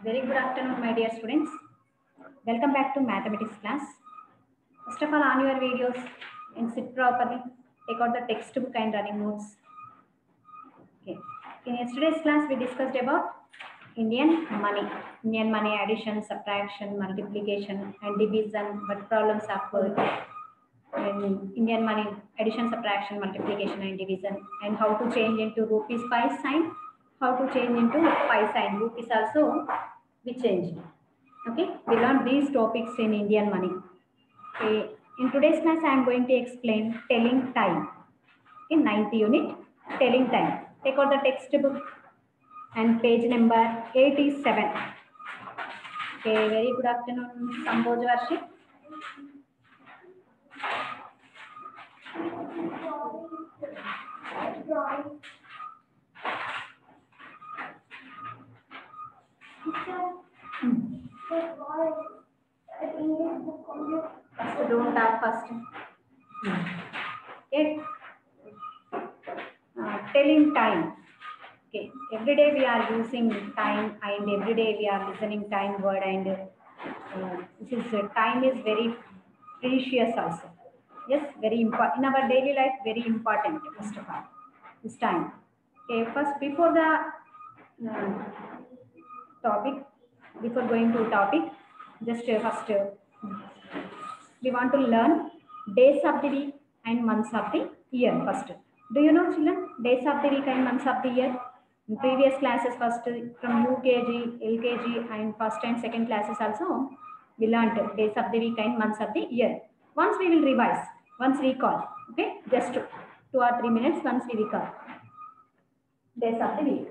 Very good afternoon, my dear students. Welcome back to mathematics class. First of all, on your videos and sit properly. Take out the textbook and running notes. Okay. In yesterday's class, we discussed about Indian money. Indian money addition, subtraction, multiplication, and division. What problems occurred in Indian money addition, subtraction, multiplication, and division, and how to change into rupees pi sign. How to change into pi sign. Rupees also we changed. Okay, we learned these topics in Indian money. Okay. In today's class, I am going to explain telling time. In 9th unit, telling time. Take out the textbook and page number 87. Okay, very good afternoon, Samboj Varshit. First, don't talk first. Okay. Telling time. Okay. Every day we are using time, and every day we are listening time word, and this is time is very precious also. Yes, very important in our daily life. Very important. First of all, this time. Okay. First, before the topic, before going to topic, just first we want to learn days of the week and months of the year first. Do you know, children, days of the week and months of the year? In previous classes, first from UKG, LKG, and first and second classes also, we learned days of the week and months of the year. Once we will revise, once recall, okay? Just 2 or 3 minutes, once we recall days of the week.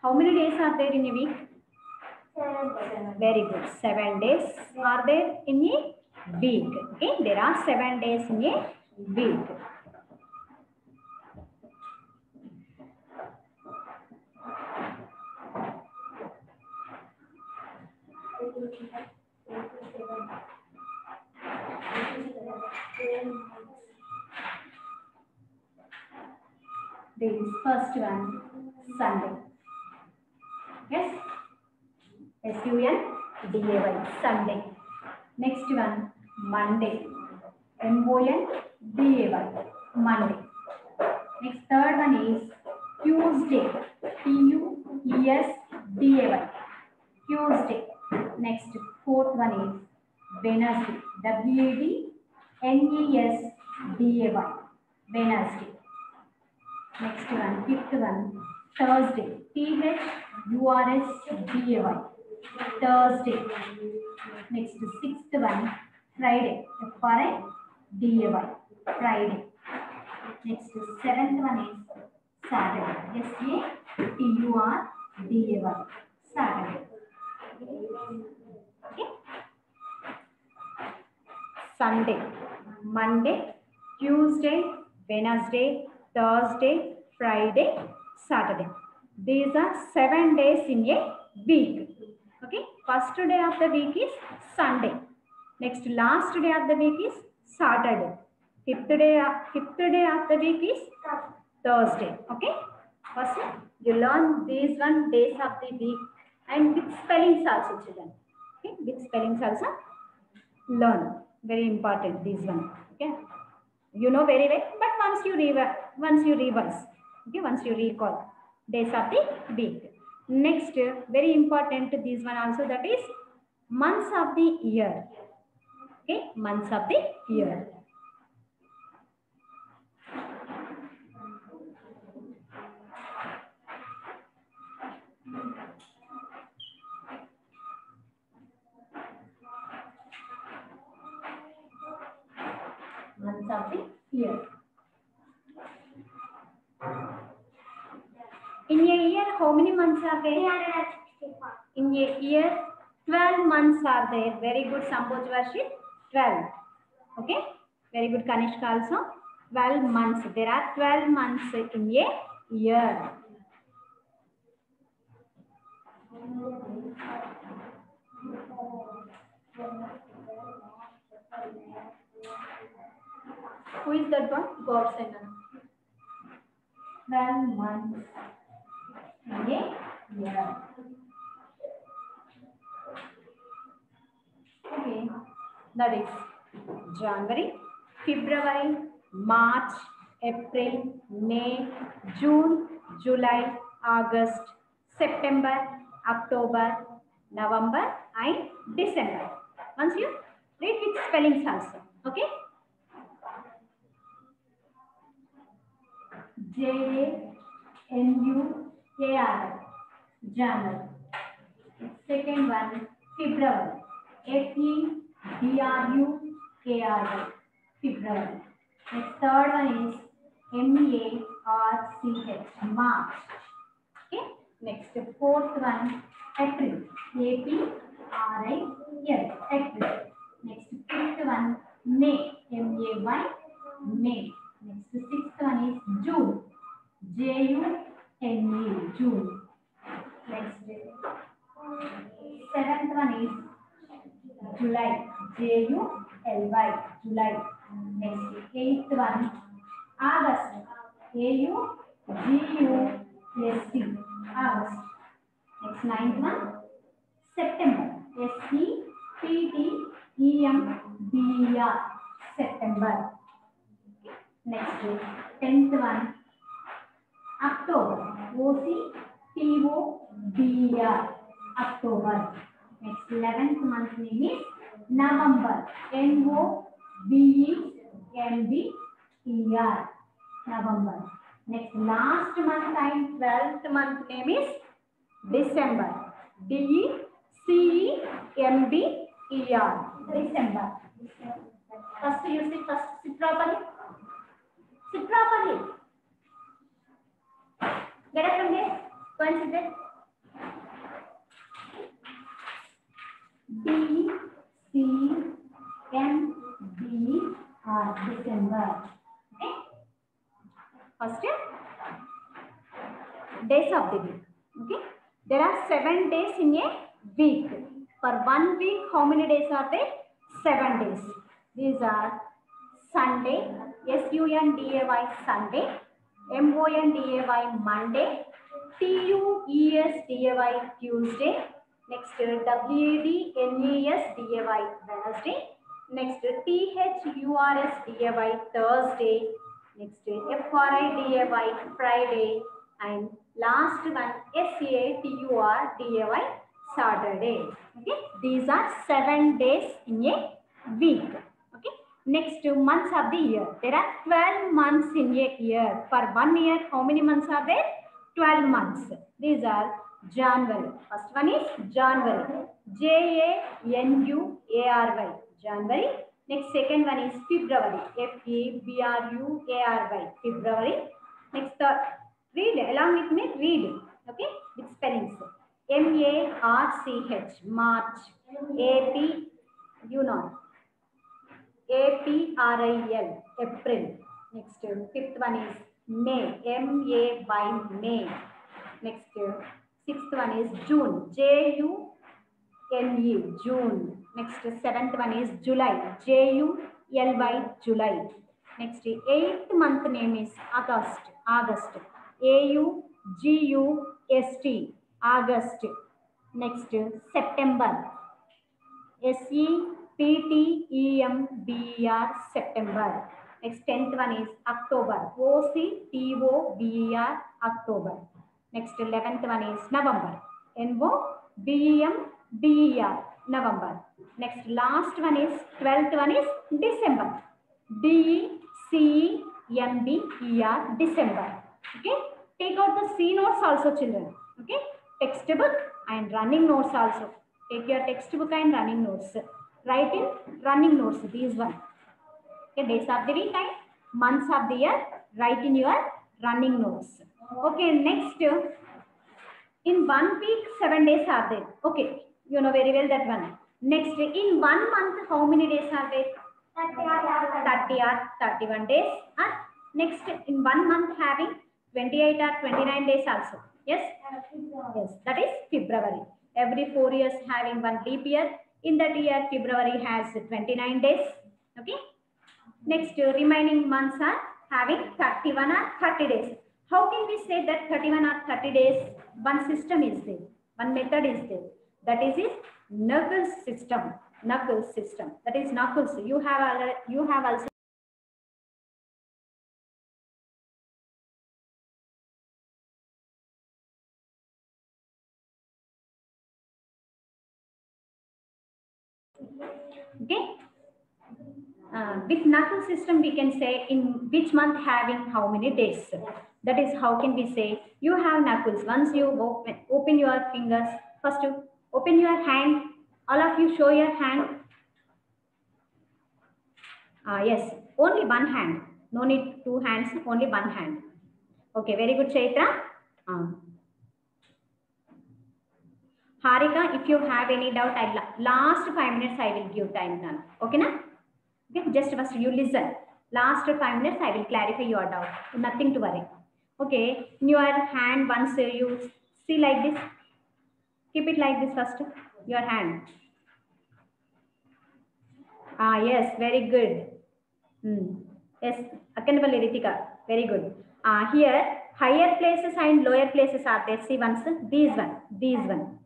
How many days are there in a week? 7. Very good. 7 days are there in a week. Okay, there are 7 days in a week. This is first one, Sunday. Yes, S-U-N-D-A-Y, Sunday. Next one, Monday, M-O-N-D-A-Y, Monday. Next third one is Tuesday, T-U-E-S-D-A-Y, Tuesday. Next fourth one is Wednesday, W-E-D-N-E-S-D-A-Y, Wednesday. Next one, fifth one, Thursday, T-H-U-R-S-D-A-Y, Thursday. Next, sixth one, Friday, F-R-I-D-A-Y, Friday. Next, seventh one is Saturday, S-A-T-U-R-D-A-Y, Saturday. Okay. Sunday, Monday, Tuesday, Wednesday, Thursday, Friday, Saturday. These are 7 days in a week. Okay. First day of the week is Sunday. Next, last day of the week is Saturday. Fifth day of the week is Thursday. Okay. First, you learn these 1 days of the week and with spellings also, children. Okay. With spellings also learn. Very important, these one. Okay. You know very well, but once you revise, okay, once you recall days of the week. Next, very important, this one also, that is months of the year. Okay, months of the year. Months of the year. In a year, how many months are there? In a year, 12 months are there. Very good, Samboj Varshit. 12. Okay. Very good, Kanishka also. 12 months. There are 12 months in a year. Who is that one? Go outside now. 12 months in a year. Okay, that is January, February, March, April, May, June, July, August, September, October, November and December. Once you read with spellings also. Okay. January, January. Second one, February. February, February. Next third one is March. March. Okay. Next fourth one, April. April. April. Next fifth one, May. May. Next sixth one is June. June. Next seventh one is July. July. Next eighth one, August. August. Next ninth one, September. September. September. Next 10th one, October. October. Next 11th month name is November. November. Next last month and 12th month name is December. December. First you sit properly. Sit properly. Get up from there. Go and sit there. December. Okay. First days of the week. Okay. There are 7 days in a week. For 1 week, how many days are there? 7 days. These are Sunday, Sunday, Sunday, Monday, Monday, Tuesday, Tuesday, next Wednesday, Wednesday, next Thursday, next Friday, and last one Saturday. Okay, these are 7 days in a week. Okay, next months of the year. There are 12 months in a year. For 1 year, how many months are there? 12 months. These are January. First one is January. January. January. Next second one is February. February. Next read along with me. Read. Okay, with spellings. March. March. April. April. Next fifth one is May. May. Next sixth one is June. June. Next seventh one is July. July. Next 8th month name is August. August. August. Next September. September. Next 10th one is October. October. Next 11th one is November. November. Next last one is 12th one is December. December. Okay. Take out the C notes also, children. Okay. Textbook and running notes also. Take your textbook and running notes. Write in running notes. These one. Okay. Days of the week and months of the year. Write in your running notes. Okay. Next. In 1 week, 7 days are there. Okay. You know very well that one. Next, in 1 month, how many days are there? 30 or 31 days. Next, in 1 month having 28 or 29 days also. Yes? Yes. That is February. Every 4 years having 1 leap year. In that year, February has 29 days. Okay? Next, remaining months are having 31 or 30 days. How can we say that 31 or 30 days? One system is there, one method is there. That is Knuckles system. Knuckles system. That is Knuckles. You have also. Okay. With Knuckles system, we can say in which month having how many days. That is how can we say you have Knuckles. Once you open your fingers, first you open your hand. All of you show your hand. Yes, only one hand. No need two hands, only one hand. Okay, very good, Chaitra. Harika, if you have any doubt, last 5 minutes I will give time now. Okay, na? Okay, just first you listen. Last 5 minutes I will clarify your doubt. Nothing to worry. Okay, in your hand once you see like this, keep it like this first. Your hand. Yes, very good. Yes, Akanapalli Ritika, very good. Here, higher places and lower places are there. See once, these one.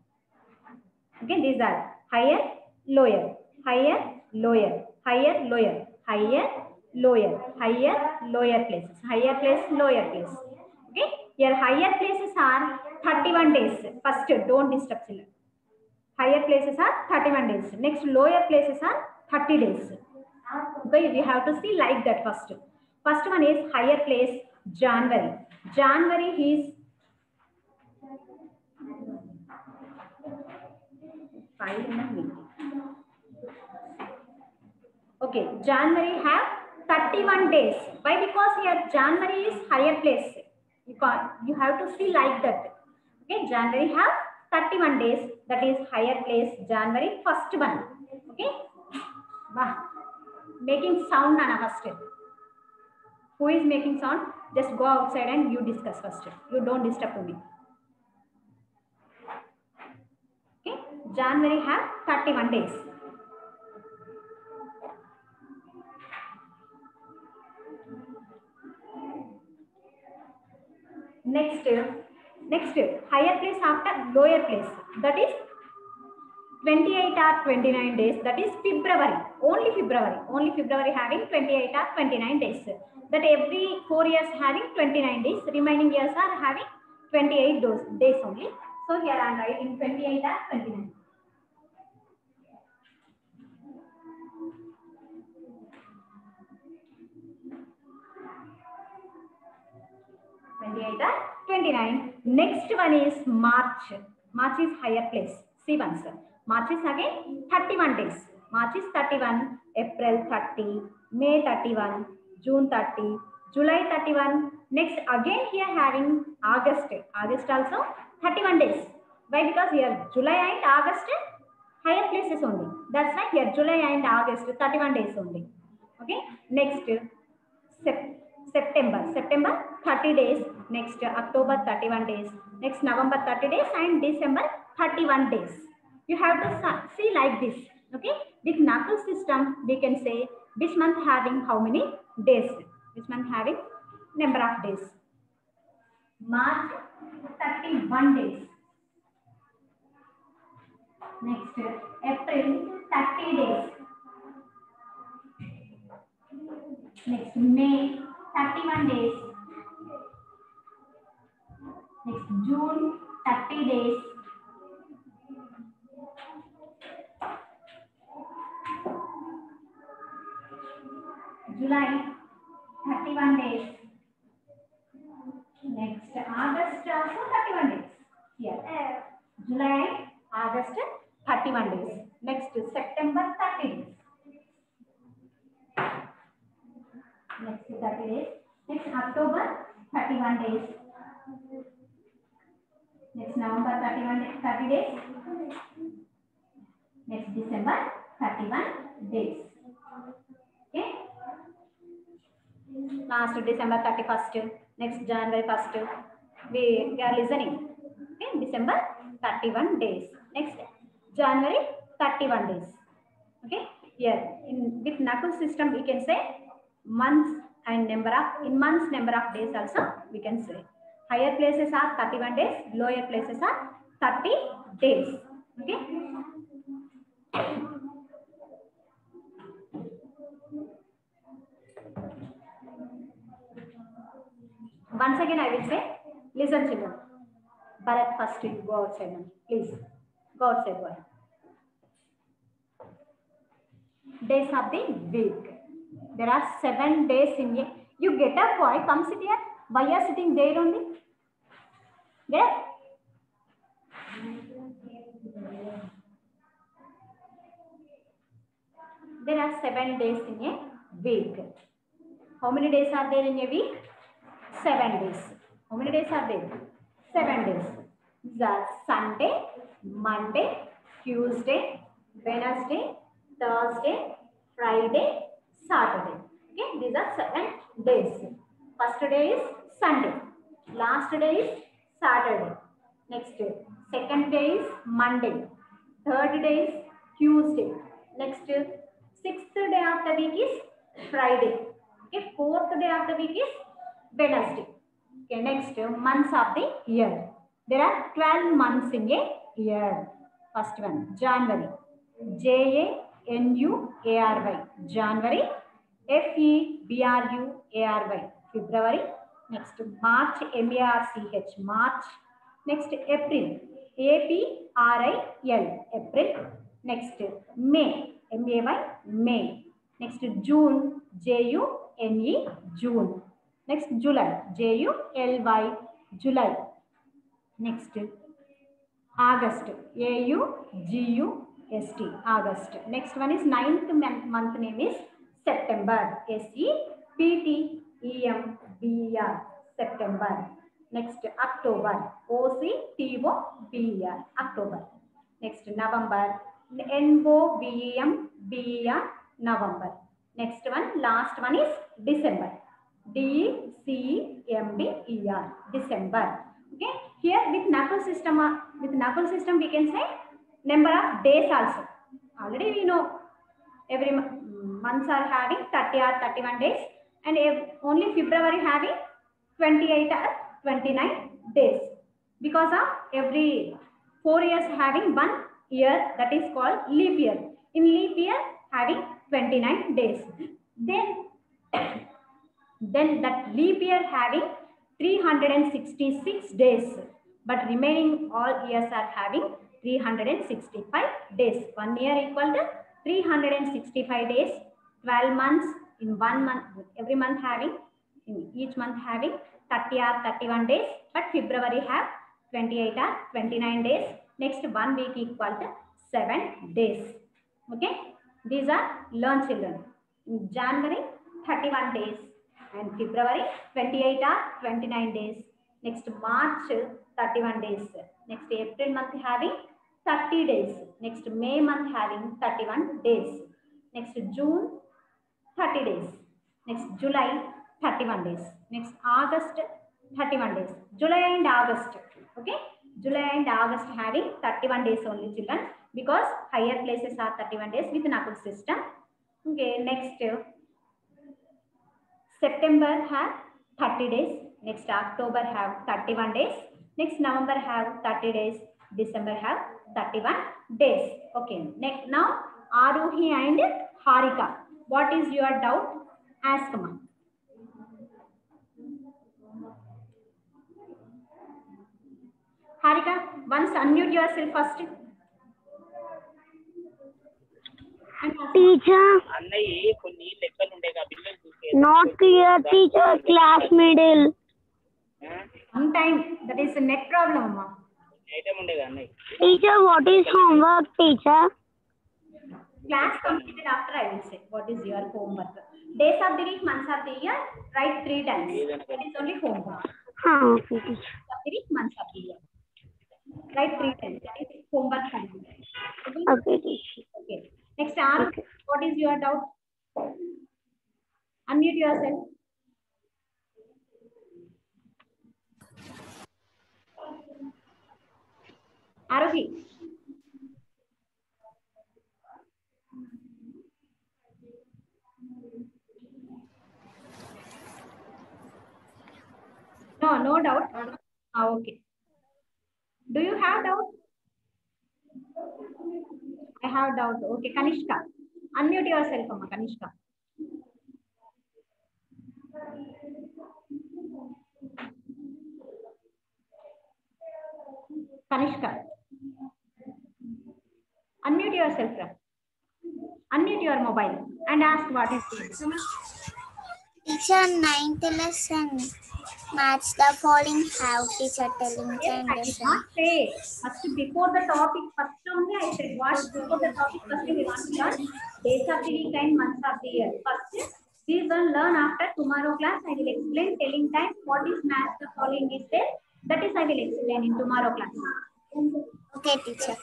Okay, these are higher, lower, higher, lower, higher, lower, higher, lower, higher, lower places. Higher place, lower place. Okay, here higher places are 31 days. First, don't disturb children. Higher places are 31 days. Next, lower places are 30 days. Okay, we have to see like that first. First one is higher place, January. January is okay, January have 31 days. Why? Because here January is higher place. You have to see like that. Okay, January have 31 days. That is higher place, January first one. Okay. Wow. Making sound Nana first. Who is making sound? Just go outside and you discuss first. You don't disturb me. Okay. January have 31 days. Next, higher place after lower place. That is 28 or 29 days. That is February. Only February. Only February having 28 or 29 days. That every 4 years having 29 days. Remaining years are having 28 days only. So here I am writing 28 or 29. or 29. Next one is March. March is higher place. See once. March is again 31 days. March is 31, April 30, May 31, June 30, July 31. Next again here having August. August also 31 days. Why? Because here July and August higher places only. That's why here July and August 31 days only. Okay. Next September 30 days. Next October 31 days. Next November 30 days and December 31 days. You have to see like this. Okay. With Knuckles system, we can say which month having how many days. Which month having number of days. March 31 days. Next April 30 days. Next May 31 days. Next June 30 days. July 31 days. Next August also 31 days. Here July, August 31 days. Next September 30 days. Next 30 days. Next October 31 days. Next November 30 days. Next December 31 days. Okay. Last December 31st. Next January 1st. We are listening. Okay. December 31 days. Next January 31 days. Okay. Here with Knuckles system we can say months and number of, in months number of days also we can say. Higher places are 31 days, lower places are 30 days. Okay. Once again I will say, listen children. Bharat, first you go outside now. Please go outside, boy. Days of the week. There are 7 days in a. You get up, boy. Come sit here. Why are you sitting there only? There. There are 7 days in a week. How many days are there in a week? 7 days. How many days are there? 7 days. These are Sunday, Monday, Tuesday, Wednesday, Thursday, Friday, Saturday. Okay, these are 7 days. First day is Sunday. Last day is Saturday. Next day. Second day is Monday. Third day is Tuesday. Next, sixth day of the week is Friday. Okay, fourth day of the week is Wednesday. Okay, next, months of the year. There are 12 months in a year. First one, January. January. January. February. February. Next, March. March. March. Next, April. April. April. Next, May. May. Next, June. June. June. Next, July. July. July. Next, August. August. August. Next one is 9th month name is September. September. September. Next, October. October. October. Next, November. November. November. Next one, last one is December. December. December. Okay. Here with knuckle system we can say number of days also. Already we know every months are having 30 or 31 days, and only February having 28 or 29 days, because of every 4 years having 1 year, that is called leap year. In leap year having 29 days. Then that leap year having 366 days, but remaining all years are having 365 days. 1 year equal to 365 days. 12 months in 1 month, every month having, in each month having 30 or 31 days, but February have 28 or 29 days. Next 1 week equal to 7 days. Okay, these are learn children. In January 31 days, and February 28 or 29 days. Next March 31 days. Next April month having 30 days. Next May month having 31 days. Next June 30 days. Next July 31 days. Next August 31 days. July and August. Okay, July and August having 31 days only children, because higher places are 31 days with knuckle system. Okay, next September have 30 days. Next October have 31 days. Next November have 30 days. December have 31 days. Okay. Next now Aruhi and Harika. What is your doubt? Ask ma. Harika, once unmute yourself first. Teacher. Not clear, teacher. Class middle. Sometime that is a net problem, ma. Teacher, what is homework, teacher? Class completed after I will say what is your homework. Days of the week, months of the year, write 3 times. That is only homework. Okay, teacher. Days of the week, months of the year. Write 3 times. That is homework completed. Okay, teacher. Okay. Next, Aru, what is your doubt? Unmute yourself. Aruhi. No doubt. Okay. Do you have doubt? I have doubt. Okay, Kanishka. Unmute yourself, Amma, Kanishka. Kanishka. Unmute yourself, Ram. Unmute your mobile and ask what is this. Teacher, 9th lesson. Match the following. Have teacher telling Yes, I did not say. First, before the topic, first only I said what before the topic, first we want to learn days of the week and months of the year. First, we will learn after tomorrow class. I will explain telling time. What is match the following is there. That is I will explain in tomorrow class. Okay, teacher.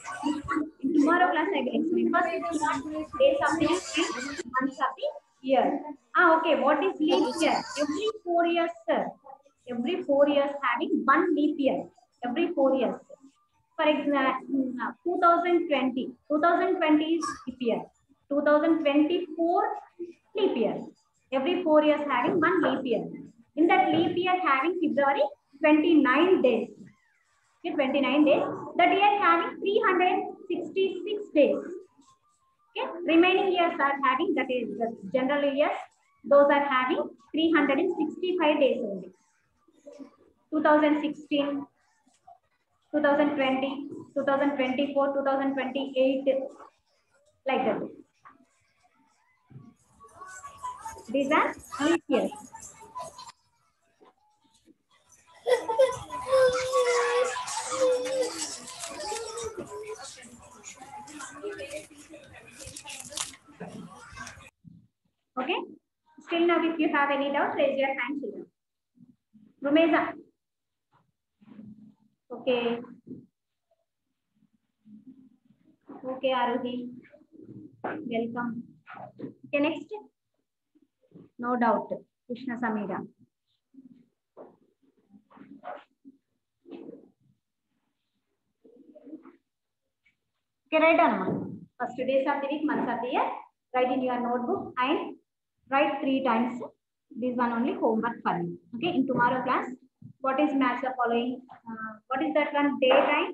In tomorrow class I will explain. First, we will learn days of the week and months of the year. Okay. What is leap year? Every 4 years, sir. Every 4 years having one leap year. Every 4 years. For example, 2020. 2020 is leap year. 2024 leap year. Every 4 years having one leap year. In that leap year having February 29 days. 29 days. That year having 366 days. Okay. Remaining years are having, that is the general years, those are having 365 days only. 2016, 2020, 2024, 2028, like that. These are leap years. Okay. Still now, if you have any doubt, raise your hand, children. Rumeza. Okay. Okay, Aruhi. Welcome. Okay, next. No doubt. Krishna Samira. Okay, write down. First days of the week, months of the year. Write in your notebook and write 3 times. This one only homework for you. Okay, in tomorrow class, what is match the following? What is that one? Daytime?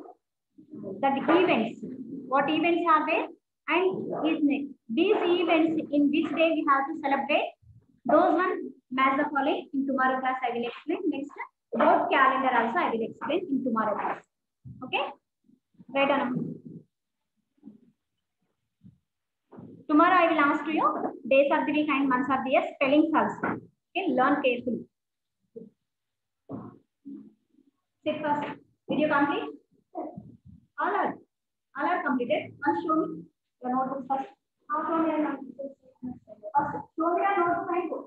That events. What events are there? And is next. These events in which day we have to celebrate? Those one match the following. In tomorrow class, I will explain. Next, both calendar also I will explain in tomorrow class. Okay? Write down. Tomorrow I will ask to you days of the week and months of the year, spellings also. Okay, learn carefully. Sit first. Did you complete? All are completed. First show me your notebook first. How show me your notebook? First, show me your notebook and go.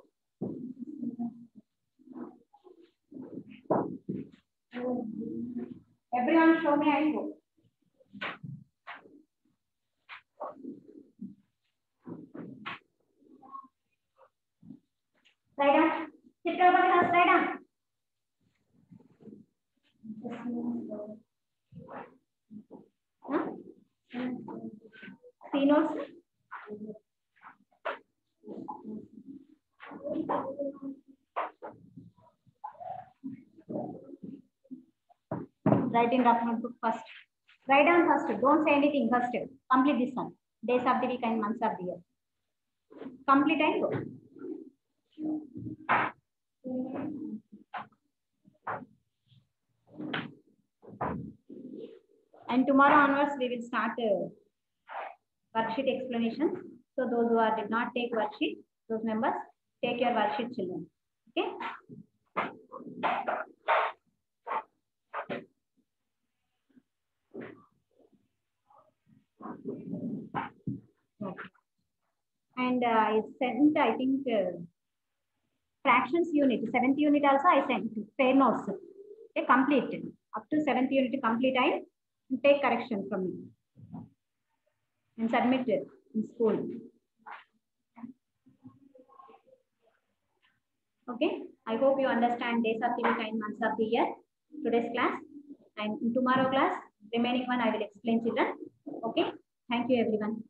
Everyone show me and go. Write down. Sit over class, write down. Huh? See notes? Write in rough notebook first. Write down first. Don't say anything first. Complete this one. Days of the week and months of the year. Complete and go. And tomorrow onwards, we will start worksheet explanation. So those who did not take worksheet, those members, take your worksheet, children. Okay. And I sent, I think, fractions unit, 7th unit also I sent fair notes. Okay, complete. Up to 7th unit complete, I take correction from me and submit it in school. Okay, I hope you understand days of the week and months of the year. Today's class, and in tomorrow class, remaining one I will explain, children. Okay, thank you everyone.